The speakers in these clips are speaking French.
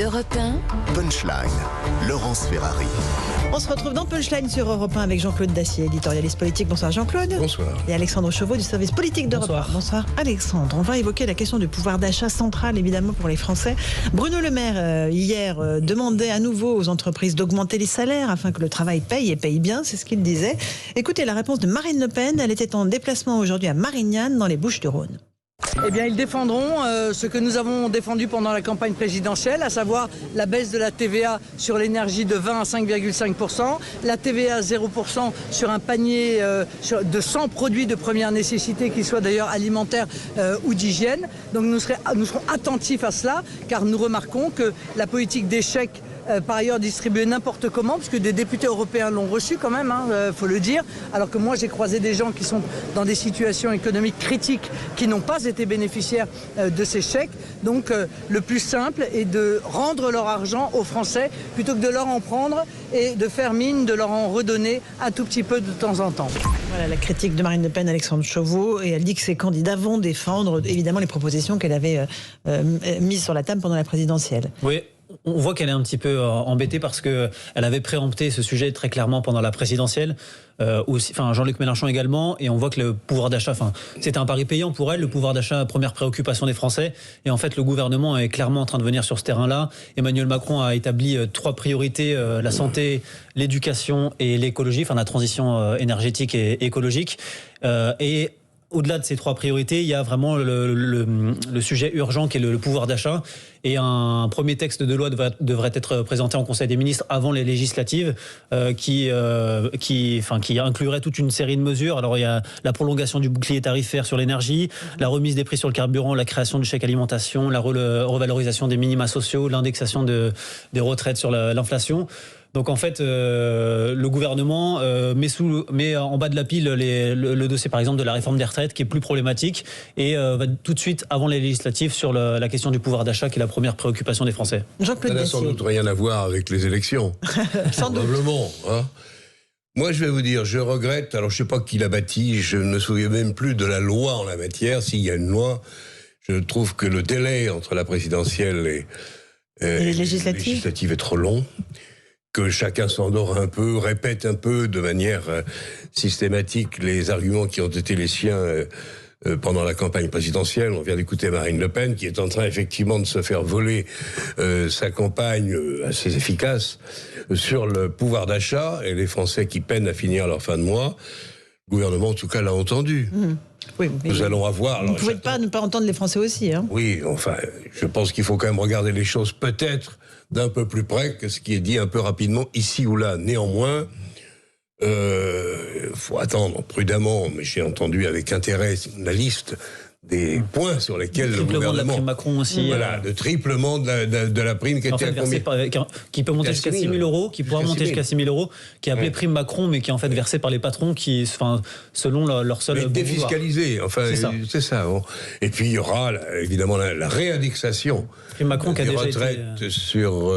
Europe 1. Punchline, Laurence Ferrari. On se retrouve dans Punchline sur Europe 1 avec Jean-Claude Dacier, éditorialiste politique. Bonsoir Jean-Claude. Bonsoir. Et Alexandre Chauveau du service politique d'Europe 1. Bonsoir Alexandre. On va évoquer la question du pouvoir d'achat central évidemment pour les Français. Bruno Le Maire hier demandait à nouveau aux entreprises d'augmenter les salaires afin que le travail paye et paye bien, c'est ce qu'il disait. Écoutez la réponse de Marine Le Pen, elle était en déplacement aujourd'hui à Marignane dans les Bouches-du-Rhône. Eh bien, ils défendront ce que nous avons défendu pendant la campagne présidentielle, à savoir la baisse de la TVA sur l'énergie de 20 à 5,5%, la TVA 0% sur un panier de 100 produits de première nécessité, qu'ils soient d'ailleurs alimentaires ou d'hygiène. Donc nous serons attentifs à cela, car nous remarquons que la politique des chèques par ailleurs distribué n'importe comment, puisque des députés européens l'ont reçu quand même, faut le dire, alors que moi j'ai croisé des gens qui sont dans des situations économiques critiques qui n'ont pas été bénéficiaires de ces chèques. Donc le plus simple est de rendre leur argent aux Français plutôt que de leur en prendre et de faire mine de leur en redonner un tout petit peu de temps en temps. Voilà la critique de Marine Le Pen, Alexandre Chauveau, et elle dit que ses candidats vont défendre évidemment les propositions qu'elle avait mises sur la table pendant la présidentielle. Oui. On voit qu'elle est un petit peu embêtée parce qu'elle avait préempté ce sujet très clairement pendant la présidentielle, Jean-Luc Mélenchon également, et on voit que le pouvoir d'achat, c'était un pari payant pour elle, le pouvoir d'achat, première préoccupation des Français, et en fait le gouvernement est clairement en train de venir sur ce terrain-là. Emmanuel Macron a établi 3 priorités, la santé, l'éducation et l'écologie, la transition énergétique et écologique, et au-delà de ces 3 priorités, il y a vraiment le sujet urgent qui est le pouvoir d'achat. Et un premier texte de loi devrait être présenté en Conseil des ministres avant les législatives qui inclurait toute une série de mesures. Alors il y a la prolongation du bouclier tarifaire sur l'énergie, la remise des prix sur le carburant, la création du chèque alimentation, la revalorisation des minima sociaux, l'indexation des retraites sur l'inflation. Donc en fait, le gouvernement met en bas de la pile le dossier par exemple de la réforme des retraites qui est plus problématique et va tout de suite avant les législatives sur la question du pouvoir d'achat qui est la première préoccupation des Français. Ça n'a sans doute rien à voir avec les élections. Probablement. Moi je vais vous dire, je regrette, alors je ne sais pas qui l'a bâti, je ne me souviens même plus de la loi en la matière, s'il y a une loi, je trouve que le délai entre la présidentielle et les législatives est trop long. Que chacun s'endort un peu, répète un peu de manière systématique les arguments qui ont été les siens pendant la campagne présidentielle. On vient d'écouter Marine Le Pen qui est en train effectivement de se faire voler sa campagne assez efficace sur le pouvoir d'achat et les Français qui peinent à finir leur fin de mois. Le gouvernement en tout cas l'a entendu. Oui, nous allons avoir... Vous ne pouvez pas ne pas entendre les Français aussi. Oui, je pense qu'il faut quand même regarder les choses peut-être d'un peu plus près que ce qui est dit un peu rapidement ici ou là. Néanmoins, faut attendre prudemment, mais j'ai entendu avec intérêt la liste des points sur lesquels le gouvernement... de la prime Macron aussi. Voilà, le triplement de la prime qui était à combien qui peut monter jusqu'à 6 000 euros, qui pourra monter jusqu'à 6 000 euros, qui est appelé prime Macron, mais qui est en fait versée par les patrons qui, selon leur seul... Mais défiscalisé, c'est ça. Bon. Et puis il y aura évidemment la réindexation Macron qui a des déjà retraites sur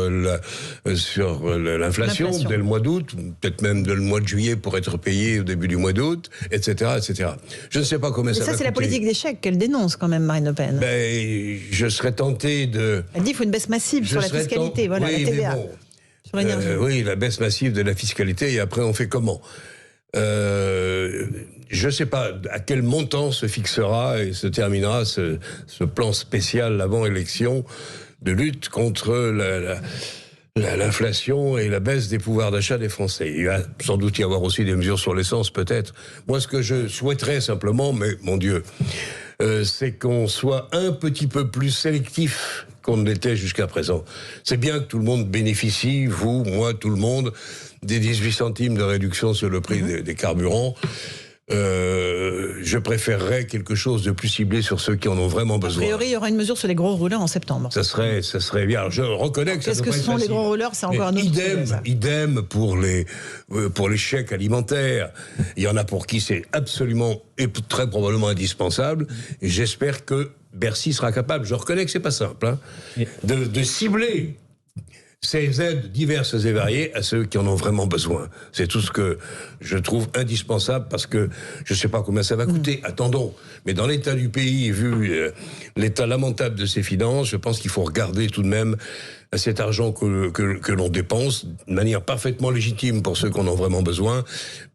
l'inflation dès le mois d'août, peut-être même dès le mois de juillet pour être payé au début du mois d'août, etc., etc. Je ne sais pas combien ça va coûter. Ça, c'est la politique des chèques qu'elle dénonce quand même, Marine Le Pen. Je serais tenté de... Elle dit qu'il faut une baisse massive sur la fiscalité, la TVA. Sur l'énergie. Oui, la baisse massive de la fiscalité, et après on fait comment ? Je ne sais pas à quel montant se fixera et se terminera ce plan spécial avant élection de lutte contre l'inflation et la baisse des pouvoirs d'achat des Français. Il va sans doute y avoir aussi des mesures sur l'essence, peut-être. Moi, ce que je souhaiterais simplement, mais mon Dieu, c'est qu'on soit un petit peu plus sélectif qu'on ne l'était jusqu'à présent. C'est bien que tout le monde bénéficie, vous, moi, tout le monde, des 18 centimes de réduction sur le prix des carburants. Je préférerais quelque chose de plus ciblé sur ceux qui en ont vraiment besoin. A priori, il y aura une mesure sur les gros rouleurs en septembre. Ça serait bien. Alors, je reconnais que ça Qu'est-ce que ce sont les gros rouleurs ? C'est encore un autre sujet. Idem pour les chèques alimentaires. Il y en a pour qui c'est absolument et très probablement indispensable. Et j'espère que Bercy sera capable, je reconnais que c'est pas simple, de cibler ces aides diverses et variées à ceux qui en ont vraiment besoin. C'est tout ce que je trouve indispensable parce que je ne sais pas combien ça va coûter. Attendons. Mais dans l'état du pays, vu l'état lamentable de ses finances, je pense qu'il faut regarder tout de même à cet argent que l'on dépense de manière parfaitement légitime pour ceux qui en ont vraiment besoin.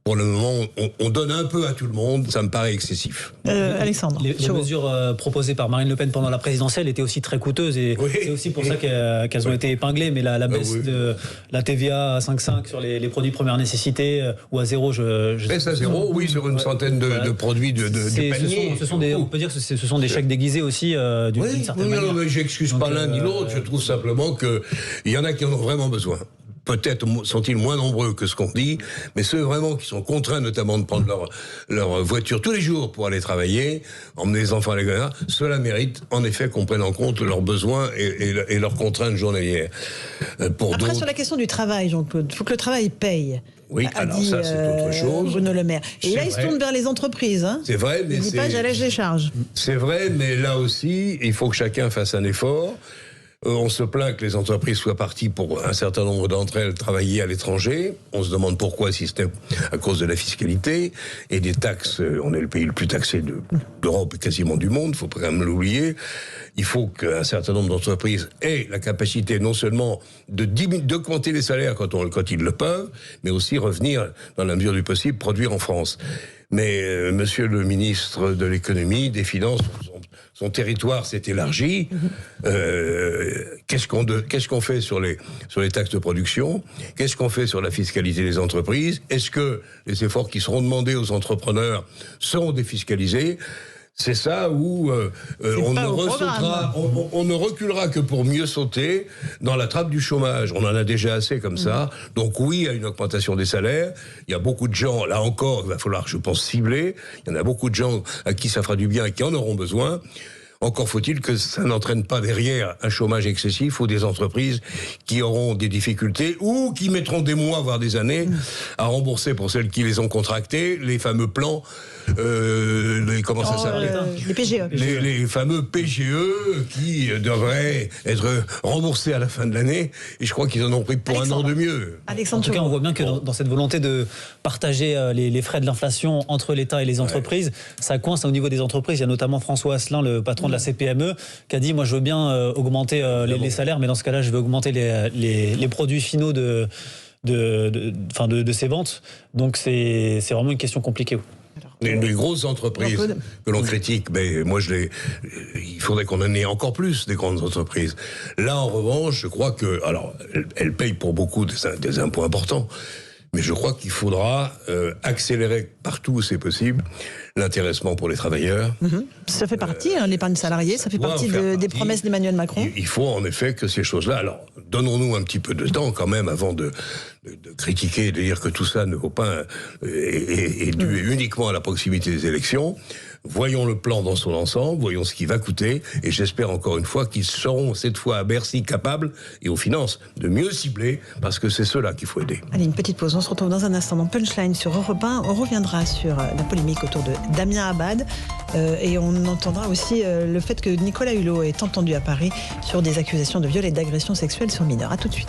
Pour le moment, on donne un peu à tout le monde, ça me paraît excessif. Alexandre. Les mesures proposées par Marine Le Pen pendant la présidentielle étaient aussi très coûteuses et c'est aussi pour ça qu'elles ont été épinglées. Mais la baisse de la TVA à 5,5 sur les produits de première nécessité ou à 0, baisse à 0, oui, sur une centaine de produits du panier. On peut dire que ce sont des chèques déguisés aussi d'une certaine manière. Non, mais j'excuse pas l'un ni l'autre, je trouve simplement qu'il y en a qui en ont vraiment besoin. Peut-être sont-ils moins nombreux que ce qu'on dit, mais ceux vraiment qui sont contraints notamment de prendre leur voiture tous les jours pour aller travailler, emmener les enfants à l'école, cela mérite en effet qu'on prenne en compte leurs besoins et leurs contraintes journalières. Après, sur la question du travail, Jean-Claude, il faut que le travail paye. Oui, alors ça c'est autre chose. Bruno Le Maire. Et là, il se tourne vers les entreprises. Hein. C'est vrai, mais il dit pas j'allège les charges. C'est vrai, mais là aussi, il faut que chacun fasse un effort. On se plaint que les entreprises soient parties pour un certain nombre d'entre elles travailler à l'étranger. On se demande pourquoi, si c'était à cause de la fiscalité et des taxes. On est le pays le plus taxé d'Europe et quasiment du monde, il faut pas quand même l'oublier. Il faut qu'un certain nombre d'entreprises aient la capacité non seulement d'augmenter les salaires quand ils le peuvent, mais aussi revenir, dans la mesure du possible, produire en France. Mais monsieur le ministre de l'économie, des finances, son territoire s'est élargi. Qu'est-ce qu'on fait sur les taxes de production? Qu'est-ce qu'on fait sur la fiscalité des entreprises? Est-ce que les efforts qui seront demandés aux entrepreneurs seront défiscalisés? C'est ça où on ne reculera que pour mieux sauter dans la trappe du chômage. On en a déjà assez comme ça. Donc oui, à une augmentation des salaires. Il y a beaucoup de gens, là encore, il va falloir, je pense, cibler. Il y en a beaucoup de gens à qui ça fera du bien et qui en auront besoin. Encore faut-il que ça n'entraîne pas derrière un chômage excessif ou des entreprises qui auront des difficultés ou qui mettront des mois, voire des années, à rembourser pour celles qui les ont contractés, les fameux plans, comment ça s'appelle ? Les PGE. Les fameux PGE qui devraient être remboursés à la fin de l'année. Et je crois qu'ils en ont pris pour un an de mieux. En tout cas, on voit bien que dans cette volonté de partager les frais de l'inflation entre l'État et les entreprises, ça coince au niveau des entreprises. Il y a notamment François Asselin, le patron de la CPME, qui a dit moi je veux bien augmenter les salaires, mais dans ce cas-là je veux augmenter les produits finaux de ces ventes. Donc c'est vraiment une question compliquée. Les grosses entreprises que l'on critique, mais moi il faudrait qu'on en ait encore plus des grandes entreprises. Là en revanche, je crois que, alors elles payent pour beaucoup des impôts importants, mais je crois qu'il faudra accélérer partout où c'est possible l'intéressement pour les travailleurs. Ça fait partie, l'épargne salariée, ça fait partie des promesses d'Emmanuel Macron. Il faut en effet que ces choses-là, alors donnons-nous un petit peu de temps quand même avant de critiquer et de dire que tout ça ne vaut pas est dû uniquement à la proximité des élections. Voyons le plan dans son ensemble, voyons ce qui va coûter, et j'espère encore une fois qu'ils seront cette fois à Bercy capables, et aux finances, de mieux cibler, parce que c'est ceux-là qu'il faut aider. Allez, une petite pause, on se retrouve dans un instant dans Punchline sur Europe 1, on reviendra sur la polémique autour de Damien Abad, et on entendra aussi le fait que Nicolas Hulot est entendu à Paris sur des accusations de viol et d'agression sexuelle sur mineurs. À tout de suite.